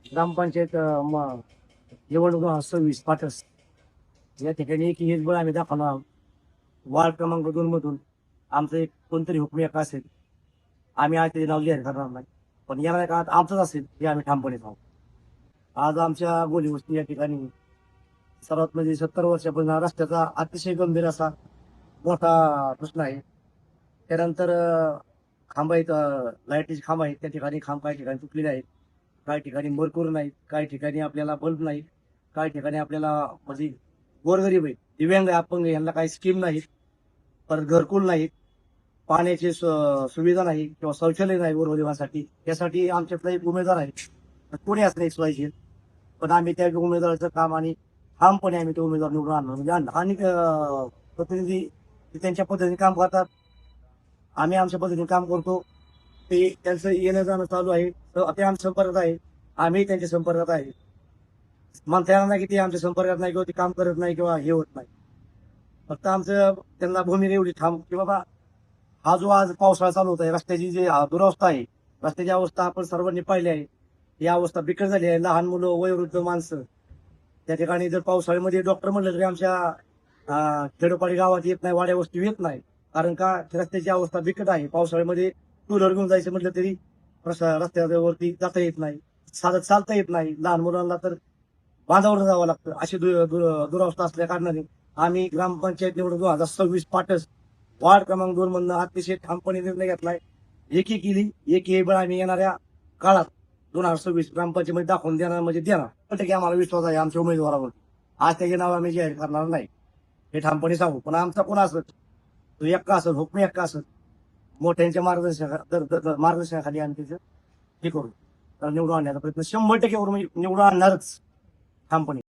ग्रामपंचायत निवडणूक 26 पाटस या ठिकाणी एक हेच बळ आम्ही दाखवणार आहोत. वार्ड क्रमांक 2 मधून आमचं एक कोणतरी हुकमी एक असेल, आम्ही आज ते नाव जाहीर करणार नाही, पण येणाऱ्या काळात आमचंच असेल हे आम्ही ठामपणे सांगू. आज आमच्या गोलीवस्ती या ठिकाणी सर्वात म्हणजे 70 वर्षापासून रस्त्याचा अतिशय गंभीर असा मोठा प्रश्न आहे. त्यानंतर खांब आहेत, लाईटीचे खांब आहेत, त्या ठिकाणी खांब काही ठिकाणी तुटलेले आहेत, काही ठिकाणी मरकूर नाहीत, काही ठिकाणी आपल्याला बल्ब नाहीत, काही ठिकाणी आपल्याला म्हणजे गोरगरीब आहे, दिव्यांग आहे, अपंग आहे, यांना काही स्कीम नाहीत, परत घरकुल नाहीत, पाण्याची सुविधा नाही किंवा शौचालय नाही गोरगरिबांसाठी. त्यासाठी आमच्यातला एक उमेदवार आहे, कोणी असं नाही पाहिजे, पण आम्ही त्या उमेदवाराचं काम आणि ठामपणे आम्ही तो उमेदवार निवडून आणणार. म्हणजे आणि प्रतिनिधी त्यांच्या पद्धतीने काम करतात, आम्ही आमच्या पद्धतीने काम करतो. ते त्यांचं येणं जाणं चालू आहे, ते आमच्या संपर्कात आहे, आम्ही त्यांच्या संपर्कात आहे. म्हणता येणार नाही की ते आमच्या संपर्कात नाही किंवा ते काम करत नाही किंवा हे होत नाही. फक्त आमचं त्यांना भूमिका एवढी ठाम की बाबा हा जो आज पावसाळा चालू होत आहे, रस्त्याची जी दुरवस्था आहे, रस्त्याची अवस्था आपण सर्वांनी पाहिली आहे. ही अवस्था बिकट झाली आहे. लहान मुलं, वयोवृद्ध माणसं त्या ठिकाणी जर पावसाळ्यामध्ये डॉक्टर म्हणलं तरी आमच्या खेडोपाडी गावात येत नाही, वाड्या वस्ती येत नाही. कारण का रस्त्याची अवस्था बिकट आहे. पावसाळ्यामध्ये टू व्हीलर घेऊन जायचं म्हटलं तरी रस्त्यावरती जाता येत नाही, साधं चालता येत नाही. लहान मुलांना तर बांधावर जावं लागतं. अशी दुरावस्था असल्या कारणाने आम्ही ग्रामपंचायत निवडणूक 2026 पाटस वार्ड क्रमांक 2 मधनं अतिशय ठामपणे निर्णय घेतलाय. एकी केली, एक बळ आम्ही येणाऱ्या काळात 2026 ग्रामपंचायतीमध्ये दाखवून देणार, म्हणजे देणार. पण की आम्हाला विश्वास आहे आमच्या उमेदवारावर. आज त्याचे नाव आम्ही जाहीर करणार नाही हे ठामपणे सांगू. पण आमचा कोण असत, तो एक्का असत, हुकमी एक्का असत, मोठ्यांच्या मार्गदर्शनाखाली आम्ही त्याचं हे करू, तर निवडून आणण्याचा प्रयत्न 100% निवडून आणणारच ठामपणे.